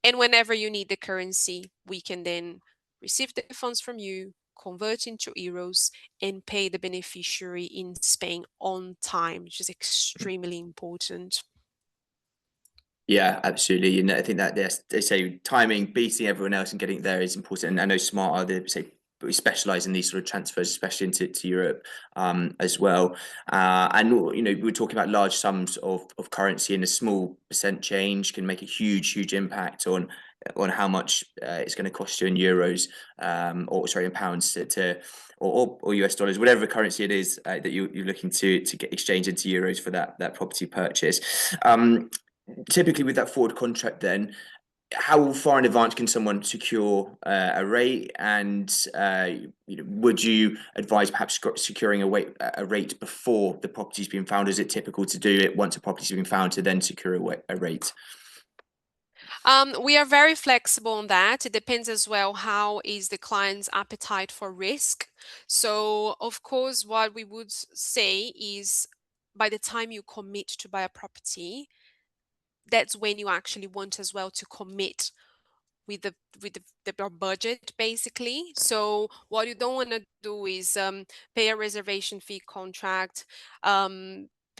And whenever you need the currency, we can then receive the funds from you, convert into euros, and pay the beneficiary in Spain on time, which is extremely important. Yeah, absolutely. And I think that they say timing, beating everyone else and getting it there is important. And I know Smart are we specialize in these sort of transfers, especially into Europe as well. And we're talking about large sums of currency, and a small percent change can make a huge impact on how much it's going to cost you in euros, in pounds or US dollars, whatever currency it is that you're looking to get exchanged into euros for that property purchase. Typically with that forward contract, then how far in advance can someone secure a rate, and would you advise perhaps securing a rate before the property's been found? Is it typical to do it once a property's been found to then secure a rate? We are very flexible on that. It depends as well how is the client's appetite for risk. So of course, what we would say is by the time you commit to buy a property, that's when you actually want as well to commit with the budget, basically. So what you don't want to do is pay a reservation fee contract,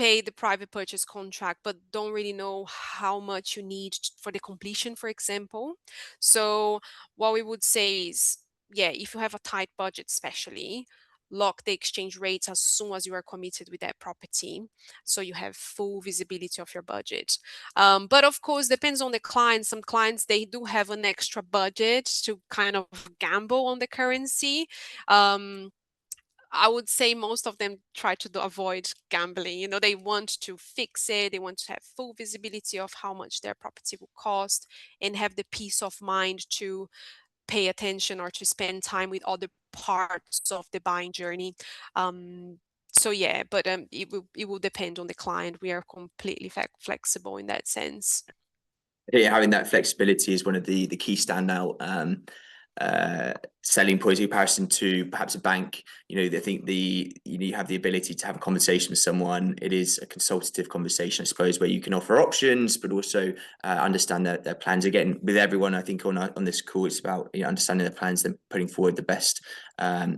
pay the private purchase contract, but don't really know how much you need for the completion, for example. So what we would say is, yeah, if you have a tight budget, especially, lock the exchange rates as soon as you are committed with that property, so you have full visibility of your budget. But of course, depends on the client. Some clients, they do have an extra budget to kind of gamble on the currency. I would say most of them try to avoid gambling. You know, they want to fix it. They want to have full visibility of how much their property will cost and have the peace of mind to pay attention or to spend time with other parts of the buying journey. So yeah, but it will depend on the client. We are completely flexible in that sense. Yeah, having that flexibility is one of the key standout selling points in comparison to perhaps a bank. You know, I think you have the ability to have a conversation with someone. It is a consultative conversation, I suppose, where you can offer options, but also understand their plans. Again, with everyone, I think on this call, it's about understanding their plans, then putting forward the best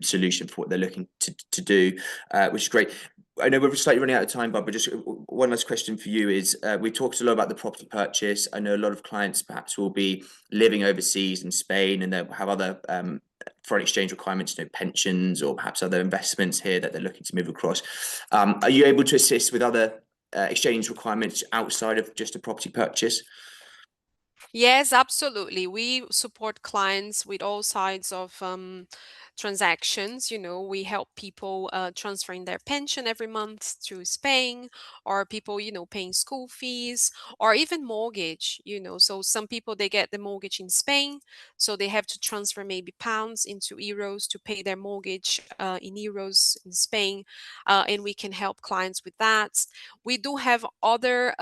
solution for what they're looking to do, which is great. I know we're slightly running out of time, Bob, but just one last question for you is, we talked a lot about the property purchase. I know a lot of clients perhaps will be living overseas in Spain and they'll have other foreign exchange requirements, pensions or perhaps other investments here that they're looking to move across. Are you able to assist with other exchange requirements outside of just a property purchase? Yes, absolutely. We support clients with all sides of transactions. You know, we help people transferring their pension every month to Spain, or people, paying school fees, or even mortgage. So some people, they get the mortgage in Spain, so they have to transfer maybe pounds into euros to pay their mortgage in euros in Spain, and we can help clients with that. We do have other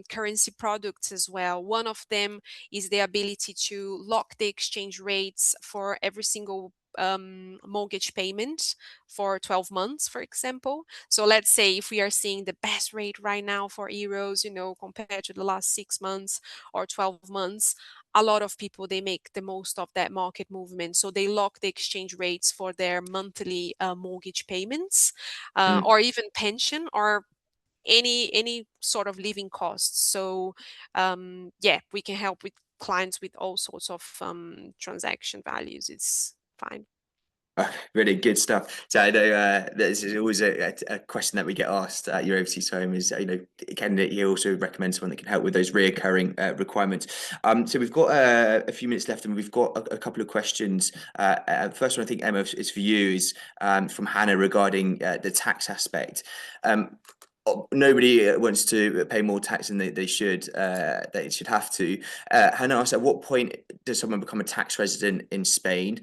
currency products as well. One of them is the ability to lock the exchange rates for every single mortgage payment for 12 months, for example. So let's say if we are seeing the best rate right now for euros, compared to the last 6 months or 12 months, a lot of people, they make the most of that market movement. So they lock the exchange rates for their monthly mortgage payments, or even pension, or any sort of living costs. So yeah, we can help with clients with all sorts of transaction values. It's fine. Really good stuff. So I know this is always a question that we get asked at your overseas home is, can you also recommend someone that can help with those reoccurring requirements? So we've got a few minutes left and we've got a couple of questions. First one, I think, Emma, is for you, is from Hannah regarding the tax aspect. Nobody wants to pay more tax than they should have to. Hannah asked, at what point does someone become a tax resident in Spain?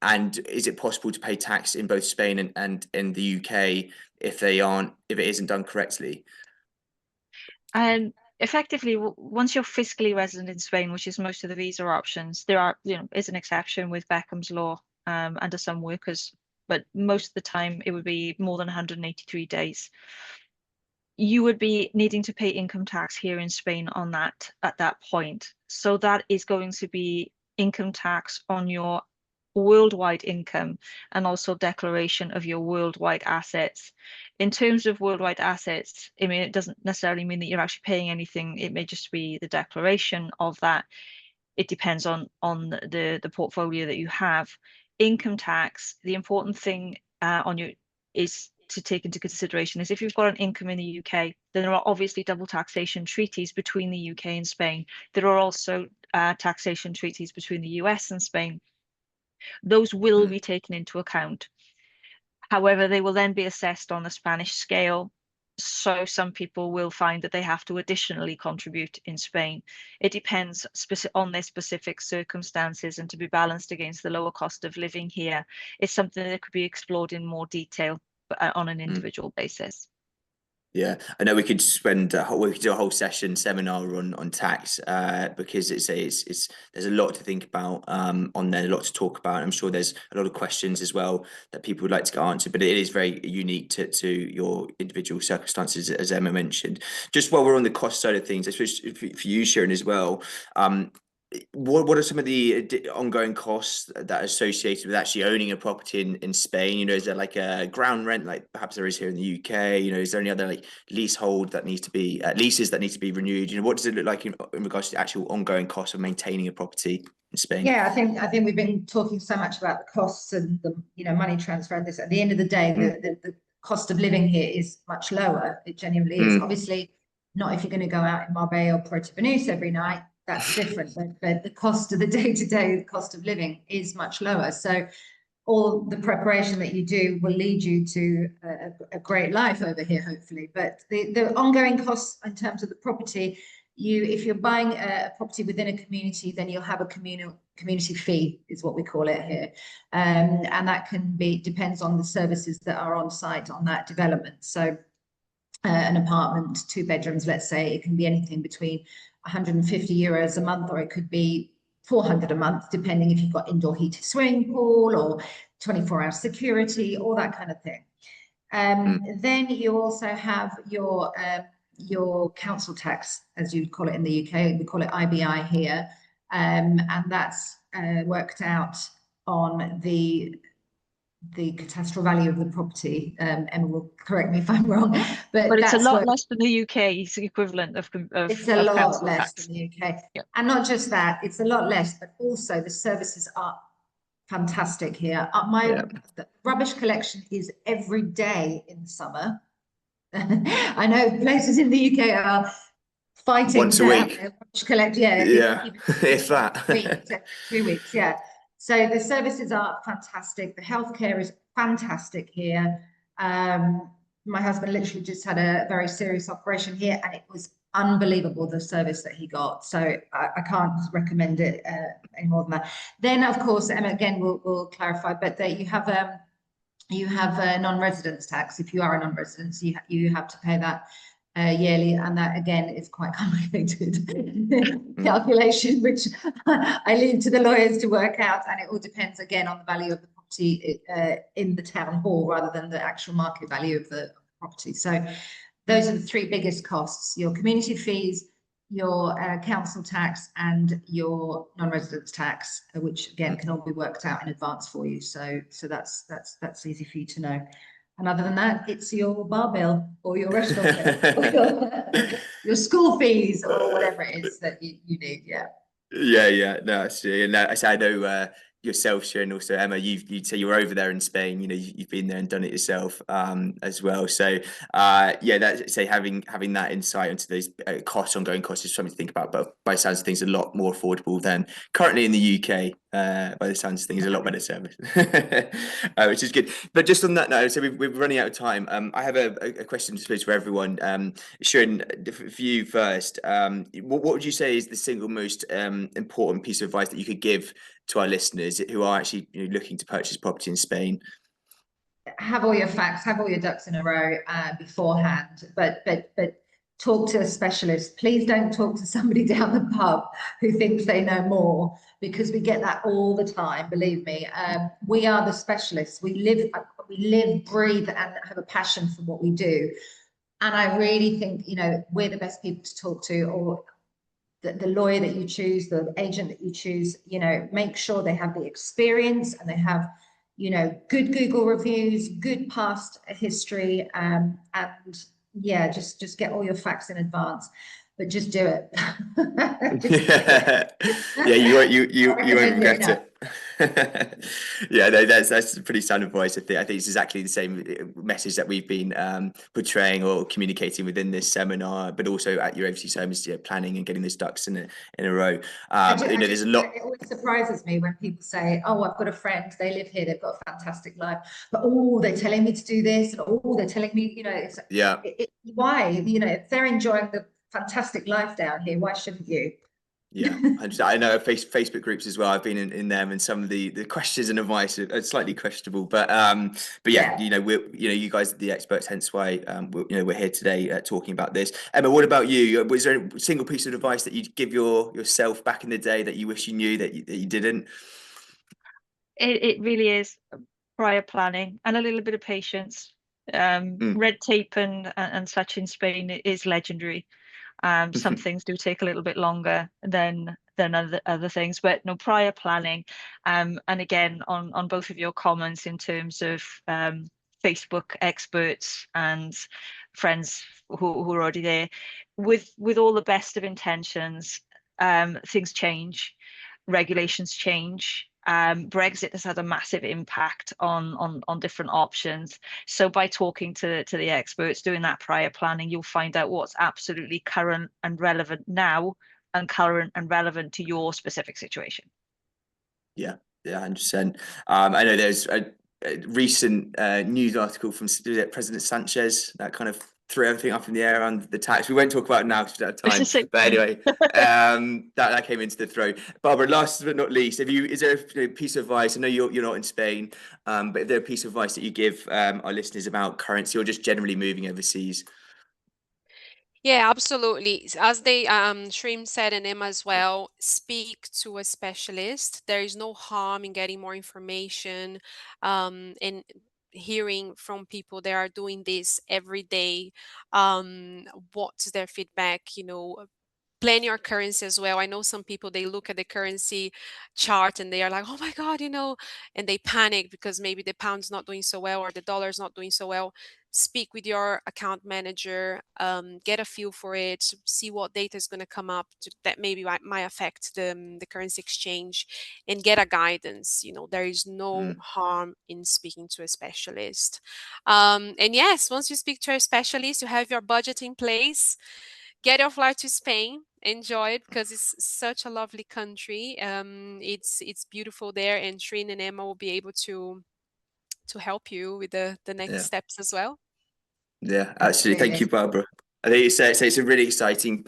And is it possible to pay tax in both Spain and in the UK if it isn't done correctly? Effectively, once you're fiscally resident in Spain, which is most of the visa options, there is an exception with Beckham's law under some workers, but most of the time it would be more than 183 days. You would be needing to pay income tax here in Spain at that point. So that is going to be income tax on your worldwide income and also declaration of your worldwide assets. In terms of worldwide assets, I mean, it doesn't necessarily mean that you're actually paying anything. It may just be the declaration of that. It depends on the portfolio that you have. Income tax, the important thing is to take into consideration is if you've got an income in the UK, then there are obviously double taxation treaties between the UK and Spain. There are also taxation treaties between the US and Spain. Those will be taken into account. However, they will then be assessed on the Spanish scale. So some people will find that they have to additionally contribute in Spain. It depends on their specific circumstances, and to be balanced against the lower cost of living here is something that could be explored in more detail on an individual basis. Yeah, I know we could spend we could do a whole seminar on tax because it's there's a lot to think about on there, a lot to talk about. I'm sure there's a lot of questions as well that people would like to get answered, but it is very unique to your individual circumstances, as Emma mentioned. Just while we're on the cost side of things, I suppose for you, Shirin, as well. what are some of the ongoing costs that are associated with actually owning a property in Spain? You know, is there like a ground rent, like perhaps there is here in the UK? You know, is there any other like leasehold that needs to be leases that need to be renewed? You know, what does it look like in regards to the actual ongoing cost of maintaining a property in Spain? Yeah, I think we've been talking so much about the costs and the money transfer and this. At the end of the day, the cost of living here is much lower. It genuinely is. Obviously, not if you're going to go out in Marbella or Puerto Banús every night. That's different. But the cost of the day-to-day, the cost of living is much lower. So all the preparation that you do will lead you to a great life over here, hopefully. But the ongoing costs in terms of the property, if you're buying a property within a community, then you'll have a community fee, is what we call it here, and that depends on the services that are on site on that development. So an apartment, 2 bedrooms, let's say, it can be anything between 150 euros a month, or it could be 400 a month, depending if you've got indoor heated swimming pool or 24-hour security, all that kind of thing. Then you also have your council tax, as you call it in the UK. We call it IBI here, and that's worked out on the cadastral value of the property. Emma will correct me if I'm wrong, but it's a lot less than the UK's equivalent of it's a lot less tax. than the UK. Yep. And not just that, it's a lot less, but also the services are fantastic here. The rubbish collection is every day in the summer. I know places in the UK are fighting once a week. Rubbish collect, if that. 2 weeks, yeah. So the services are fantastic. The healthcare is fantastic here. My husband literally just had a very serious operation here, and it was unbelievable, the service that he got. So I can't recommend it any more than that. Then, of course, Emma again will clarify, but that you have a non-residence tax. If you are a non-resident, you have to pay that yearly, and that again is quite complicated calculation, which I leave to the lawyers to work out, and it all depends again on the value of the property in the town hall rather than the actual market value of the property. So those are the 3 biggest costs: your community fees, your council tax, and your non-residence tax, which again can all be worked out in advance for you. So that's easy for you to know. And other than that, it's your bar bill or your restaurant bill or your school fees or whatever it is that you need. Yeah. Yeah. No, actually, and I know yourself, Shirin, also Emma. You say you were over there in Spain. You know, you've been there and done it yourself as well. So having that insight into those ongoing costs is something to think about. But by the sounds of things, a lot more affordable than currently in the UK. By the sounds of things, a lot better service, which is good. But just on that note, so we're running out of time. I have a question to suppose for everyone. Shirin, for you first, what would you say is the single most important piece of advice that you could give to our listeners who are actually looking to purchase property in Spain? Have all your facts, have all your ducks in a row beforehand, but talk to a specialist. Please don't talk to somebody down the pub who thinks they know more, because we get that all the time. Believe me, we are the specialists. We live, breathe, and have a passion for what we do. And I really think we're the best people to talk to, or the lawyer that you choose, the agent that you choose. Make sure they have the experience and they have good Google reviews, good past history, and yeah, just get all your facts in advance, but just do it. Yeah, you won't regret it. Yeah, no, that's pretty standard voice. I think it's exactly the same message that we've been portraying or communicating within this seminar, but also at your overseas home is planning and getting those ducks in a row. There's a lot. It always surprises me when people say, "Oh, I've got a friend. They live here. They've got a fantastic life, but they're telling me to do this, and they're telling me, why? If they're enjoying the fantastic life down here, why shouldn't you?" Yeah, I know Facebook groups as well. I've been in them, and some of the questions and advice are slightly questionable. But yeah, you guys are the experts, hence why we're here today talking about this. Emma, what about you? Was there a single piece of advice that you'd give yourself back in the day that you wish you knew that you didn't? It really is prior planning and a little bit of patience. Red tape and such in Spain is legendary. Some things do take a little bit longer than than other things. But no, prior planning, and again on both of your comments in terms of Facebook experts and friends who are already there, with all the best of intentions, things change, regulations change. Brexit has had a massive impact on different options. So by talking to the experts, doing that prior planning, you'll find out what's absolutely current and relevant now, and current and relevant to your specific situation. Yeah, 100%. I know there's a recent news article from President Sanchez that kind of threw everything up in the air on the tax. We won't talk about it now because we don't have time. But anyway, that came into the throw. Barbara, last but not least, is there a piece of advice? I know you're not in Spain, but is there a piece of advice that you give our listeners about currency or just generally moving overseas? Yeah, absolutely. As they Shrim said, and Emma as well, speak to a specialist. There is no harm in getting more information, and hearing from people that are doing this every day. What's their feedback? Plan your currency as well. I know some people, they look at the currency chart and they are like, oh my God, and they panic because maybe the pound's not doing so well or the dollar's not doing so well. Speak with your account manager, get a feel for it, see what data is going to come up that maybe might affect the currency exchange, and get a guidance. There is no harm in speaking to a specialist. And yes, once you speak to a specialist, you have your budget in place. Get your flight to Spain, enjoy it because it's such a lovely country. It's beautiful there, and Shrin and Emma will be able to help you with the next steps as well. Yeah, absolutely. Thank you, Barbara. I think it's a really exciting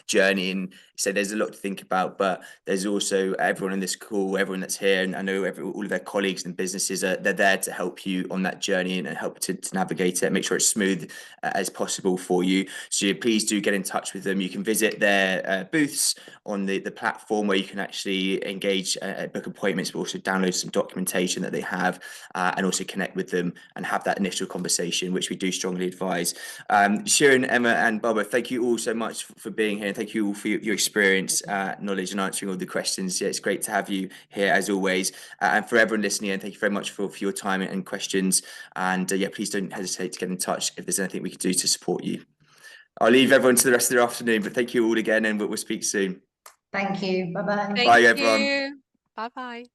journey, and so there's a lot to think about. But there's also everyone in this call, everyone that's here, and I know all of their colleagues and businesses they're there to help you on that journey and help to navigate it, make sure it's smooth as possible for you. So please do get in touch with them. You can visit their booths on the platform where you can actually engage, book appointments, but also download some documentation that they have, and also connect with them and have that initial conversation, which we do strongly advise. Shirin, Emma, and Barbara, thank you all so much for being here. Thank you all for your experience, knowledge, and answering all the questions. Yeah, it's great to have you here as always. And for everyone listening, and thank you very much for your time and questions. And please don't hesitate to get in touch if there's anything we could do to support you. I'll leave everyone to the rest of their afternoon, but thank you all again, and we'll speak soon. Thank you. Bye-bye. Bye, everyone. Thank you. Bye-bye.